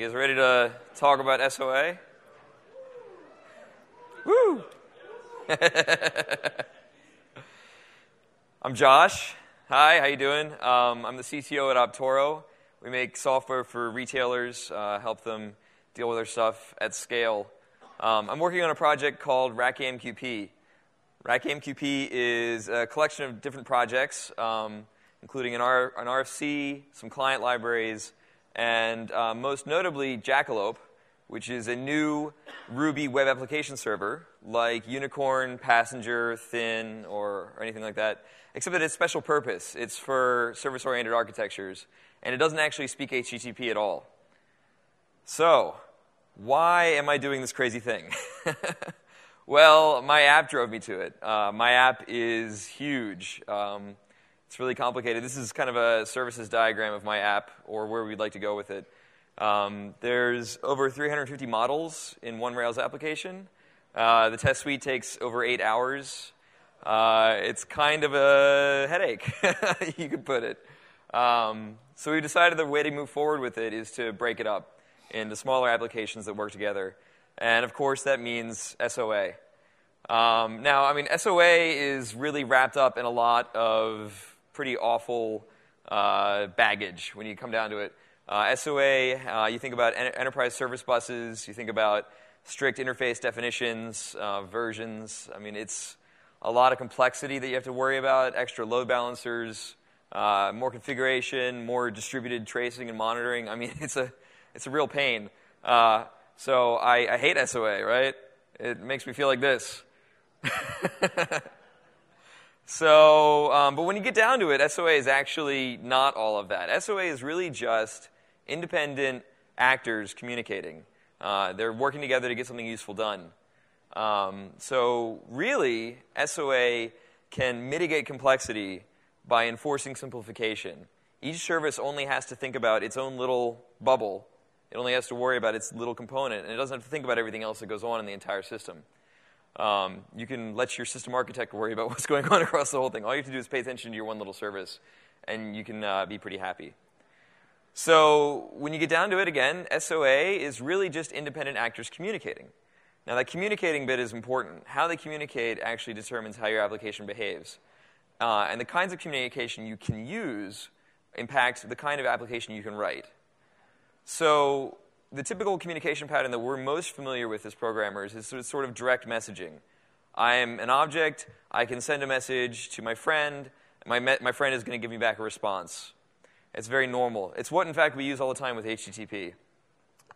You guys ready to talk about SOA? Woo! I'm Josh. Hi, how you doing? I'm the CTO at Optoro. We make software for retailers, help them deal with their stuff at scale. I'm working on a project called Rack-AMQP. Rack-AMQP is a collection of different projects, including an RFC, some client libraries, and most notably Jackalope, which is a new Ruby web application server, like Unicorn, Passenger, Thin, or anything like that, except that it's special purpose. It's for service-oriented architectures, and it doesn't actually speak HTTP at all. So, why am I doing this crazy thing? Well, my app drove me to it. My app is huge. It's really complicated. This is kind of a services diagram of my app, or where we'd like to go with it. There's over 350 models in one Rails application. The test suite takes over 8 hours. It's kind of a headache, you could put it. So we decided the way to move forward with it is to break it up into smaller applications that work together. And of course, that means SOA. Now, I mean, SOA is really wrapped up in a lot of pretty awful baggage when you come down to it. SOA, you think about enterprise service buses, you think about strict interface definitions, versions. I mean, it's a lot of complexity that you have to worry about, extra load balancers, more configuration, more distributed tracing and monitoring. I mean, it's a real pain. So I hate SOA, right? It makes me feel like this. So, but when you get down to it, SOA is actually not all of that. SOA is really just independent actors communicating. They're working together to get something useful done. So really, SOA can mitigate complexity by enforcing simplification. Each service only has to think about its own little bubble. It only has to worry about its little component, and it doesn't have to think about everything else that goes on in the entire system. You can let your system architect worry about what's going on across the whole thing. All you have to do is pay attention to your one little service, and you can be pretty happy. So when you get down to it again, SOA is really just independent actors communicating. Now, that communicating bit is important. How they communicate actually determines how your application behaves. And the kinds of communication you can use impact the kind of application you can write. So the typical communication pattern that we're most familiar with as programmers is sort of direct messaging. I'm an object. I can send a message to my friend. My friend is going to give me back a response. It's very normal. It's what, in fact, we use all the time with HTTP.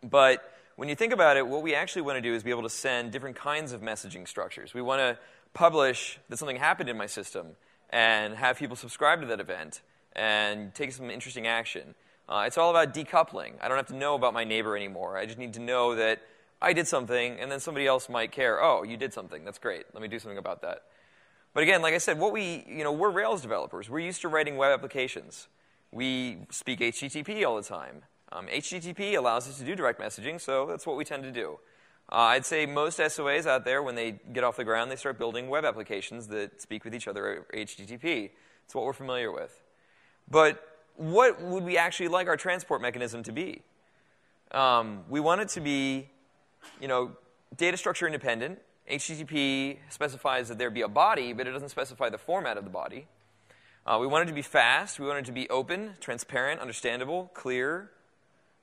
But when you think about it, what we actually want to do is be able to send different kinds of messaging structures. We want to publish that something happened in my system and have people subscribe to that event and take some interesting action. It's all about decoupling. I don't have to know about my neighbor anymore. I just need to know that I did something, and then somebody else might care. Oh, you did something. That's great. Let me do something about that. But again, like I said, we're Rails developers. We're used to writing web applications. We speak HTTP all the time. HTTP allows us to do direct messaging, so that's what we tend to do. I'd say most SOAs out there, when they get off the ground, they start building web applications that speak with each other over HTTP. It's what we're familiar with. But what would we actually like our transport mechanism to be? We want it to be, data structure independent. HTTP specifies that there be a body, but it doesn't specify the format of the body. We want it to be fast. We want it to be open, transparent, understandable, clear,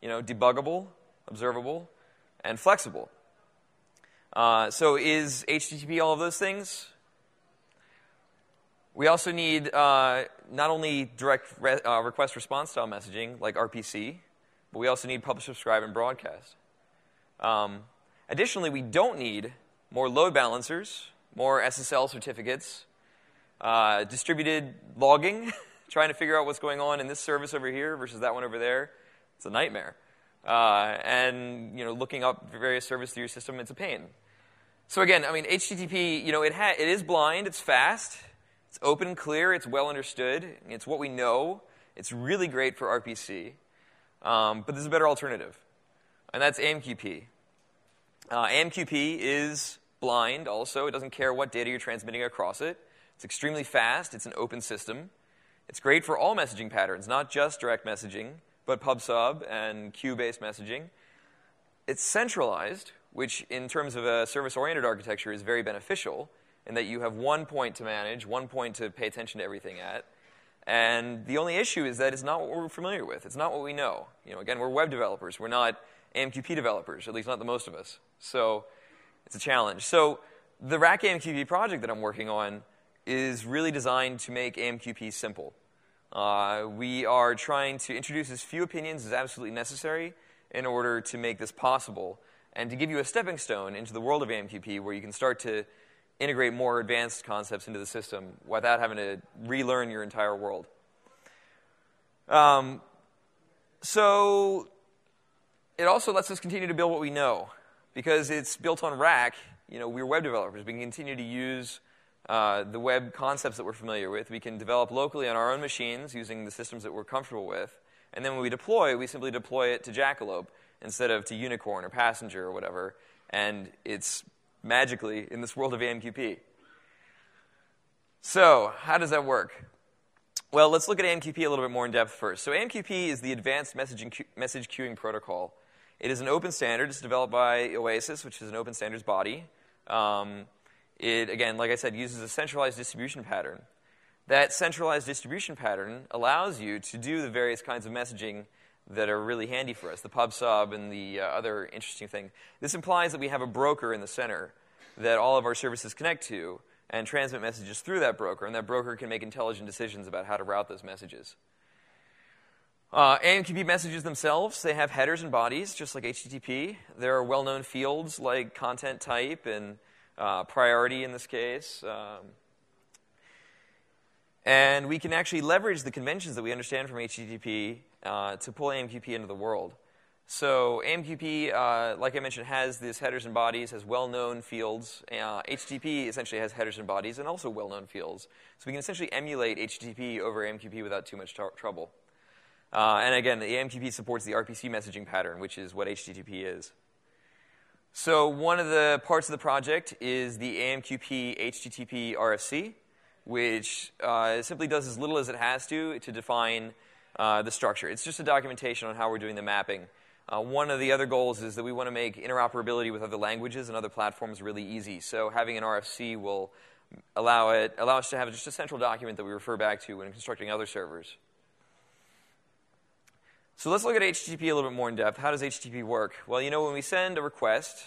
debuggable, observable, and flexible. So is HTTP all of those things? We also need not only direct request response style messaging like RPC, but we also need publish, subscribe, and broadcast. Additionally, we don't need more load balancers, more SSL certificates, distributed logging, trying to figure out what's going on in this service over here versus that one over there. It's a nightmare. And looking up various services through your system, it's a pain. So again, I mean, HTTP, it is blind, it's fast. It's open and clear. It's well understood. It's what we know. It's really great for RPC. But there's a better alternative, and that's AMQP. AMQP is blind also. It doesn't care what data you're transmitting across it. It's extremely fast. It's an open system. It's great for all messaging patterns, not just direct messaging, but pub-sub and queue-based messaging. It's centralized, which in terms of a service-oriented architecture is very beneficial in that you have one point to manage, one point to pay attention to everything at. And the only issue is that it's not what we're familiar with. It's not what we know. Again, we're web developers. We're not AMQP developers, at least not the most of us. So it's a challenge. So the Rack-AMQP project that I'm working on is really designed to make AMQP simple. We are trying to introduce as few opinions as absolutely necessary in order to make this possible and to give you a stepping stone into the world of AMQP where you can start to integrate more advanced concepts into the system without having to relearn your entire world. So it also lets us continue to build what we know. Because it's built on Rack, we're web developers. We can continue to use the web concepts that we're familiar with. We can develop locally on our own machines using the systems that we're comfortable with. And then when we deploy, we simply deploy it to Jackalope instead of to Unicorn or Passenger or whatever. And it's magically in this world of AMQP. So how does that work? Well, let's look at AMQP a little bit more in depth first. So AMQP is the Advanced Message Queuing Protocol. It is an open standard. It's developed by Oasis, which is an open standards body. It, again, like I said, uses a centralized distribution pattern. That centralized distribution pattern allows you to do the various kinds of messaging that are really handy for us, the pub sub and the other interesting thing. This implies that we have a broker in the center that all of our services connect to and transmit messages through that broker, and that broker can make intelligent decisions about how to route those messages. AMQP messages themselves, they have headers and bodies, just like HTTP. There are well-known fields like content type and priority in this case. And we can actually leverage the conventions that we understand from HTTP to pull AMQP into the world. So AMQP, like I mentioned, has these headers and bodies, has well-known fields. HTTP essentially has headers and bodies and also well-known fields. So we can essentially emulate HTTP over AMQP without too much trouble. And again, the AMQP supports the RPC messaging pattern, which is what HTTP is. So one of the parts of the project is the AMQP HTTP RFC, which simply does as little as it has to define the structure. It's just a documentation on how we're doing the mapping. One of the other goals is that we want to make interoperability with other languages and other platforms really easy. So having an RFC will allow us to have just a central document that we refer back to when constructing other servers. So let's look at HTTP a little bit more in depth. How does HTTP work? Well, when we send a request,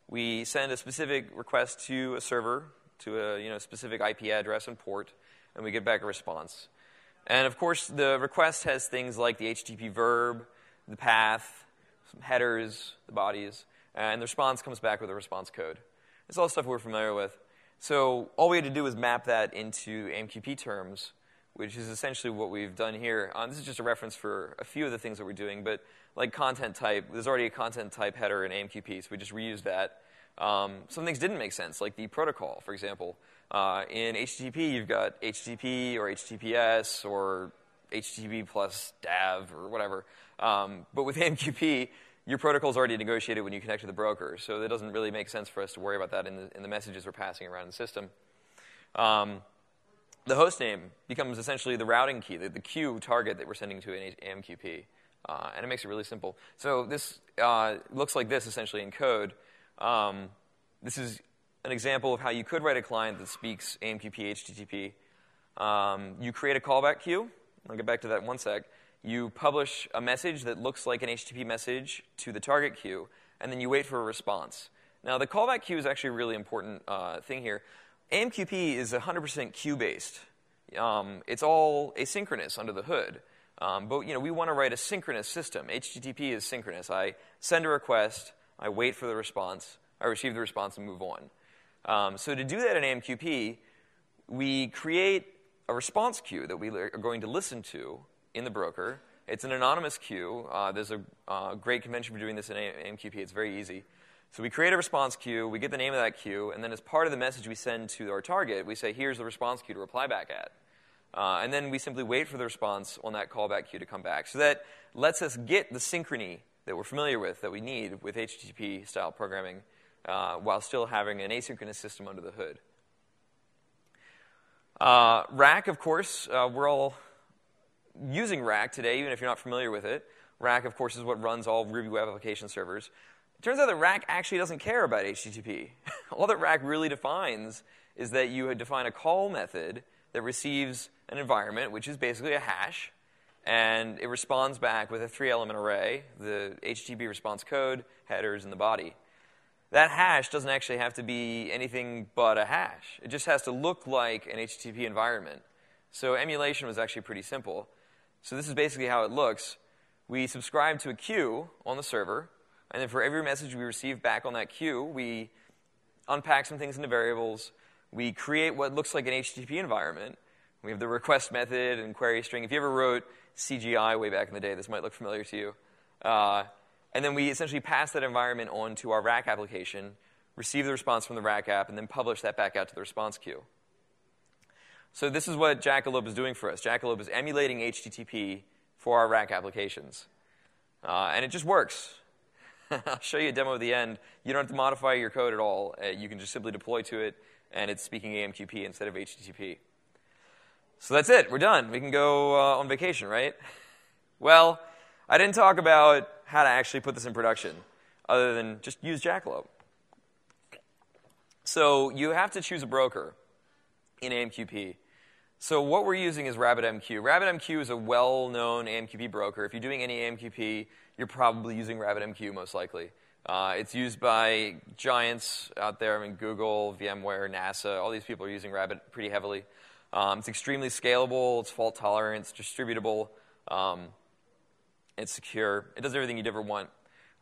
we send a specific request to a server, to a specific IP address and port, and we get back a response. And of course, the request has things like the HTTP verb, the path, some headers, the bodies, and the response comes back with a response code. It's all stuff we're familiar with. So all we had to do was map that into AMQP terms, which is essentially what we've done here. This is just a reference for a few of the things that we're doing, but like content type, there's already a content type header in AMQP, so we just reused that. Some things didn't make sense, like the protocol, for example. In HTTP, you've got HTTP or HTTPS or HTTP plus DAV or whatever. But with AMQP, your protocol is already negotiated when you connect to the broker, so it doesn't really make sense for us to worry about that in the messages we're passing around in the system. The host name becomes essentially the routing key, the queue target that we're sending to an AMQP. And it makes it really simple. So this looks like this, essentially, in code. This is an example of how you could write a client that speaks AMQP HTTP. You create a callback queue. I'll get back to that in one sec. You publish a message that looks like an HTTP message to the target queue, and then you wait for a response. Now, the callback queue is actually a really important thing here. AMQP is 100% queue-based. It's all asynchronous under the hood. But we want to write a synchronous system. HTTP is synchronous. I send a request, I wait for the response, I receive the response, and move on. So to do that in AMQP, we create a response queue that we are going to listen to in the broker. It's an anonymous queue. There's a great convention for doing this in AMQP. It's very easy. So we create a response queue, we get the name of that queue, and then as part of the message we send to our target, we say, here's the response queue to reply back at. And then we simply wait for the response on that callback queue to come back. So that lets us get the synchrony that we're familiar with, that we need with HTTP-style programming, while still having an asynchronous system under the hood. Rack, of course, we're all using Rack today, even if you're not familiar with it. Rack, of course, is what runs all Ruby web application servers. It turns out that Rack actually doesn't care about HTTP. All that Rack really defines is that you define a call method that receives an environment, which is basically a hash, and it responds back with a 3-element array, the HTTP response code, headers, and the body. That hash doesn't actually have to be anything but a hash. It just has to look like an HTTP environment. So emulation was actually pretty simple. So this is basically how it looks. We subscribe to a queue on the server, and then for every message we receive back on that queue, we unpack some things into variables. We create what looks like an HTTP environment. We have the request method and query string. If you ever wrote CGI way back in the day, this might look familiar to you. And then we essentially pass that environment on to our Rack application, receive the response from the Rack app, and then publish that back out to the response queue. So this is what Jackalope is doing for us. Jackalope is emulating HTTP for our Rack applications. And it just works. I'll show you a demo at the end. You don't have to modify your code at all. You can just simply deploy to it, and it's speaking AMQP instead of HTTP. So that's it. We're done. We can go on vacation, right? Well, I didn't talk about how to actually put this in production, other than just use Jackalope. So you have to choose a broker in AMQP. So what we're using is RabbitMQ. RabbitMQ is a well-known AMQP broker. If you're doing any AMQP, you're probably using RabbitMQ most likely. It's used by giants out there. I mean, Google, VMware, NASA, all these people are using Rabbit pretty heavily. It's extremely scalable. It's fault tolerant. It's distributable. It's secure. It does everything you'd ever want.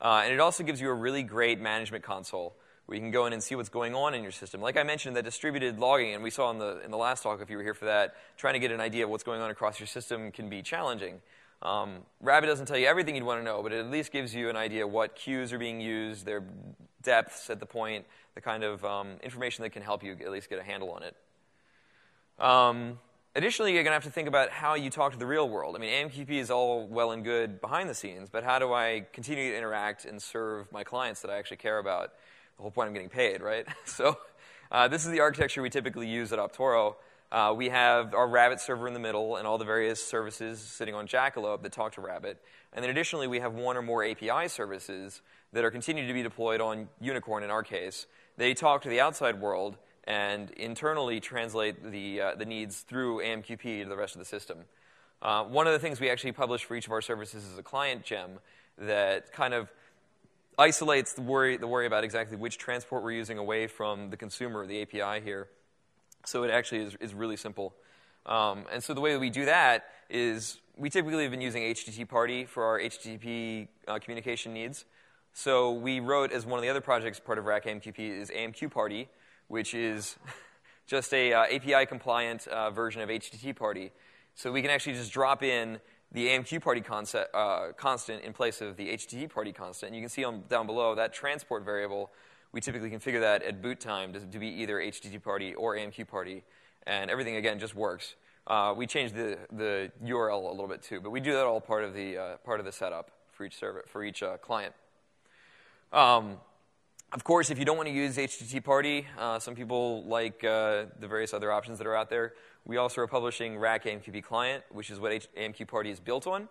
And it also gives you a really great management console where you can go in and see what's going on in your system. Like I mentioned, that distributed logging, and we saw in the last talk, if you were here for that, trying to get an idea of what's going on across your system can be challenging. Rabbit doesn't tell you everything you'd want to know, but it at least gives you an idea of what queues are being used, their depths at the point, the kind of information that can help you at least get a handle on it. Additionally, you're going to have to think about how you talk to the real world. I mean, AMQP is all well and good behind the scenes, but how do I continue to interact and serve my clients that I actually care about? The whole point I'm getting paid, right? So this is the architecture we typically use at Optoro. We have our Rabbit server in the middle and all the various services sitting on Jackalope that talk to Rabbit. And then additionally, we have one or more API services that are continuing to be deployed on Unicorn in our case. They talk to the outside world and internally translate the needs through AMQP to the rest of the system. One of the things we actually publish for each of our services is a client gem that kind of isolates the worry about exactly which transport we're using away from the consumer, the API here. So it actually is really simple. And so the way that we do that is we typically have been using HTTP Party for our HTTP communication needs. So we wrote, as one of the other projects, part of Rack-AMQP, is AMQ Party, which is just a API-compliant version of HTTP Party. So we can actually just drop in the AMQ Party constant in place of the HTTP Party constant. And you can see down below that transport variable. We typically configure that at boot time to be either HTTP Party or AMQ Party. And everything, again, just works. We changed the URL a little bit, too. But we do that all part of the setup for each server, for each client. Of course, if you don't want to use HTTP Party, some people like the various other options that are out there. We also are publishing Rack-AMQP client, which is what AMQ Party is built on.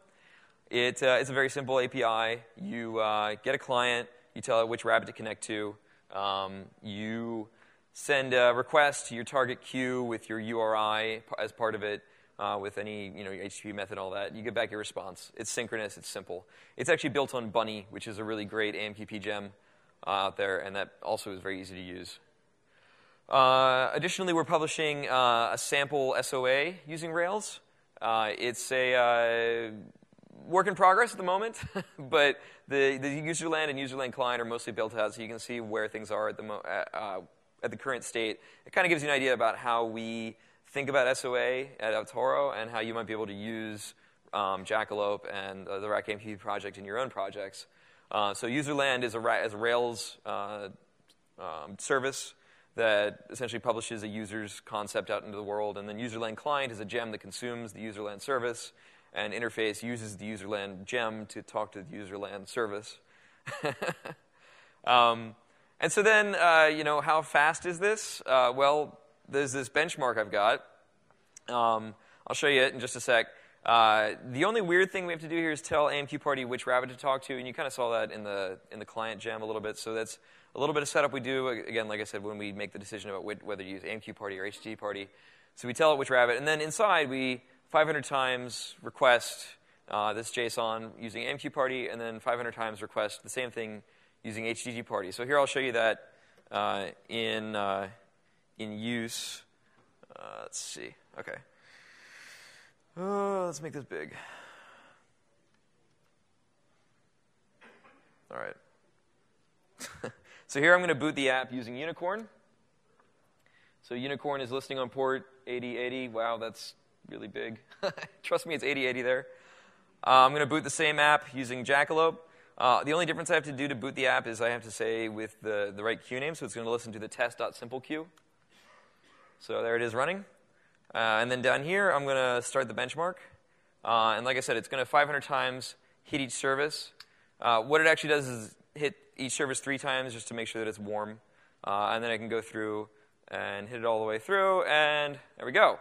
It's a very simple API. You get a client. You tell it which Rabbit to connect to. You send a request to your target queue with your URI as part of it, with any your HTTP method and all that. You get back your response. It's synchronous. It's simple. It's actually built on Bunny, which is a really great AMQP gem out there, and that also is very easy to use. Additionally, we're publishing a sample SOA using Rails. It's a work in progress at the moment, but the userland and userland client are mostly built out, so you can see where things are at the current state. It kind of gives you an idea about how we think about SOA at Optoro and how you might be able to use Jackalope and the Rack-AMQP project in your own projects. So userland is a Rails service that essentially publishes a user's concept out into the world, and then userland client is a gem that consumes the userland service, and interface uses the userland gem to talk to the userland service. And so then, how fast is this? Well, there's this benchmark I've got. I'll show you it in just a sec. The only weird thing we have to do here is tell AMQ party which rabbit to talk to, and you kind of saw that in the client gem a little bit. So that's a little bit of setup we do, again, like I said, when we make the decision about whether to use AMQ party or HTTP party. So we tell it which rabbit, and then inside we 500 times request this JSON using AMQ party, and then 500 times request the same thing using HTTP party. So here I'll show you that in use. Let's see. Okay. Let's make this big. All right. So here I'm going to boot the app using Unicorn. So Unicorn is listening on port 8080. Wow, that's really big. Trust me, it's 8080 there. I'm going to boot the same app using Jackalope. The only difference I have to do to boot the app is I have to say with the right queue name, so it's going to listen to the test.simple queue. So there it is running. And then down here, I'm going to start the benchmark. And like I said, it's going to 500 times hit each service. What it actually does is hit each service 3 times just to make sure that it's warm. And then I can go through and hit it all the way through, and there we go.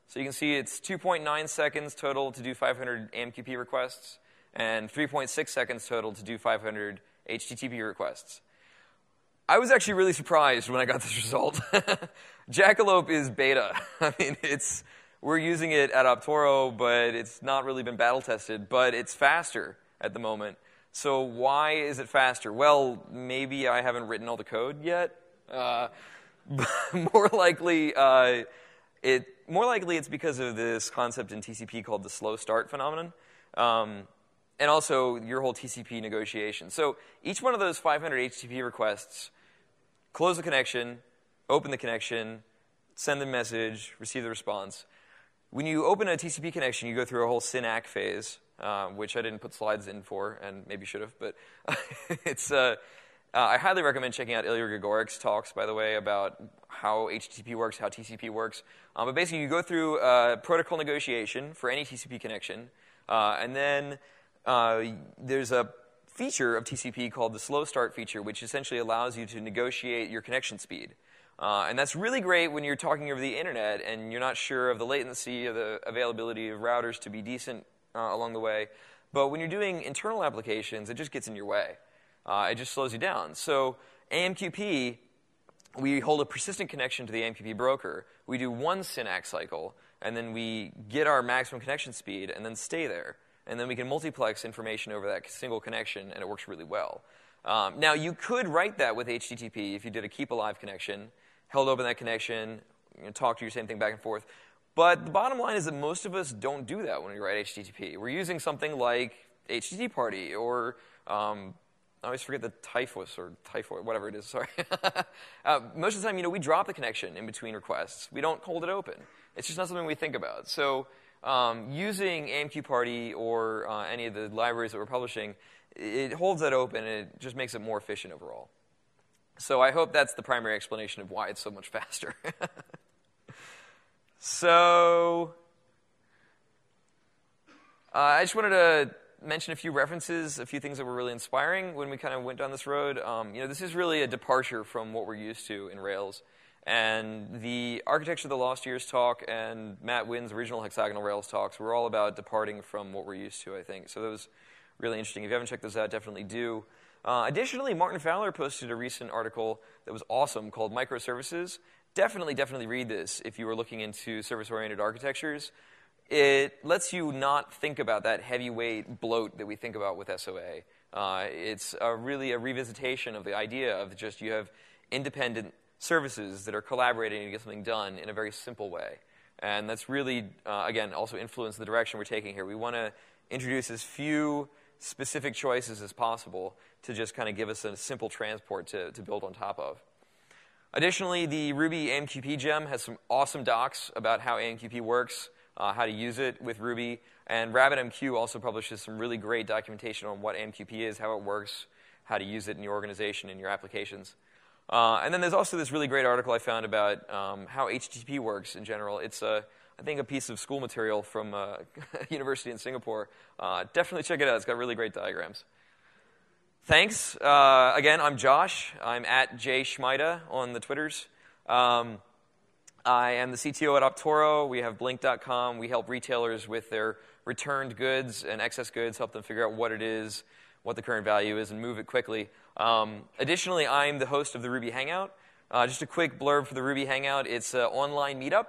So you can see it's 2.9 seconds total to do 500 AMQP requests, and 3.6 seconds total to do 500 HTTP requests. I was actually really surprised when I got this result. Jackalope is beta. I mean, we're using it at Optoro, but it's not really been battle tested, but it's faster at the moment. So why is it faster? Well, maybe I haven't written all the code yet. More likely it's because of this concept in TCP called the slow start phenomenon. And also your whole TCP negotiation. So each one of those 500 HTTP requests, close the connection, open the connection, send the message, receive the response. When you open a TCP connection, you go through a whole SYN-ACK phase, which I didn't put slides in for, and maybe should have, but it's I highly recommend checking out Ilya Grigoryk's talks, by the way, about how HTTP works, how TCP works. But basically, you go through protocol negotiation for any TCP connection, and then there's a feature of TCP called the slow start feature, which essentially allows you to negotiate your connection speed. And that's really great when you're talking over the internet and you're not sure of the latency of the availability of routers to be decent along the way. But when you're doing internal applications, it just gets in your way. It just slows you down. So AMQP, we hold a persistent connection to the AMQP broker. We do one SYN-ACK cycle, and then we get our maximum connection speed and then stay there. And then we can multiplex information over that single connection, and it works really well. Now, you could write that with HTTP if you did a keep alive connection, held open that connection, talk to your same thing back and forth. But the bottom line is that most of us don't do that when we write HTTP. We're using something like HTTP party or I always forget the typhus or typhoid, whatever it is, sorry. Most of the time, we drop the connection in between requests. We don't hold it open. It's just not something we think about. So using AMQ party or any of the libraries that we're publishing, it holds that open, and it just makes it more efficient overall. So I hope that's the primary explanation of why it's so much faster. So I just wanted to mention a few references, a few things that were really inspiring when we kind of went down this road. This is really a departure from what we're used to in Rails. And the Architecture of the Lost Years talk and Matt Wynn's original hexagonal Rails talks were all about departing from what we're used to, I think. So that was really interesting. If you haven't checked those out, definitely do. Additionally, Martin Fowler posted a recent article that was awesome called Microservices. Definitely read this if you were looking into service-oriented architectures. It lets you not think about that heavyweight bloat that we think about with SOA. It's really a revisitation of the idea of just you have independent services that are collaborating to get something done in a very simple way. And that's really, again, also influenced the direction we're taking here. We want to introduce as few specific choices as possible to just kind of give us a simple transport to build on top of. Additionally, the Ruby AMQP gem has some awesome docs about how AMQP works, how to use it with Ruby. And RabbitMQ also publishes some really great documentation on what AMQP is, how it works, how to use it in your organization and your applications. And then there's also this really great article I found about how HTTP works in general. It's, I think, a piece of school material from a university in Singapore. Definitely check it out. It's got really great diagrams. Thanks. Again, I'm Josh. I'm at Szmajda on the Twitters. I am the CTO at Optoro. We have Blink.com. We help retailers with their returned goods and excess goods, help them figure out what it is, what the current value is, and move it quickly. Additionally, I'm the host of the Ruby Hangout. Just a quick blurb for the Ruby Hangout. It's an online meetup.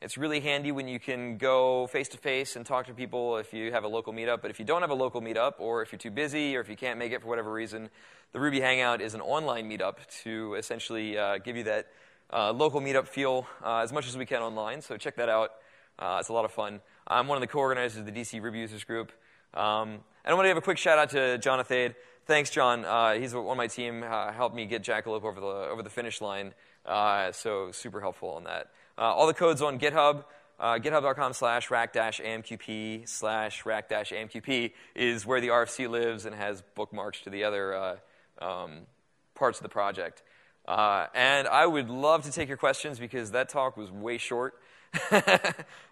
It's really handy when you can go face-to-face and talk to people if you have a local meetup. But if you don't have a local meetup, or if you're too busy, or if you can't make it for whatever reason, the Ruby Hangout is an online meetup to essentially give you that local meetup feel as much as we can online. So check that out. It's a lot of fun. I'm one of the co-organizers of the DC Ruby Users Group. And I want to give a quick shout-out to Jonathan. Thanks, John. He's on my team, helped me get Jackalope over the finish line. So super helpful on that. All the code's on GitHub. GitHub.com/rack-amqp/rack-amqp is where the RFC lives and has bookmarks to the other parts of the project. And I would love to take your questions because that talk was way short.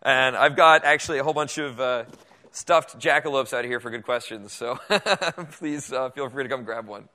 And I've got actually a whole bunch of stuffed jackalopes out here for good questions. So please feel free to come grab one.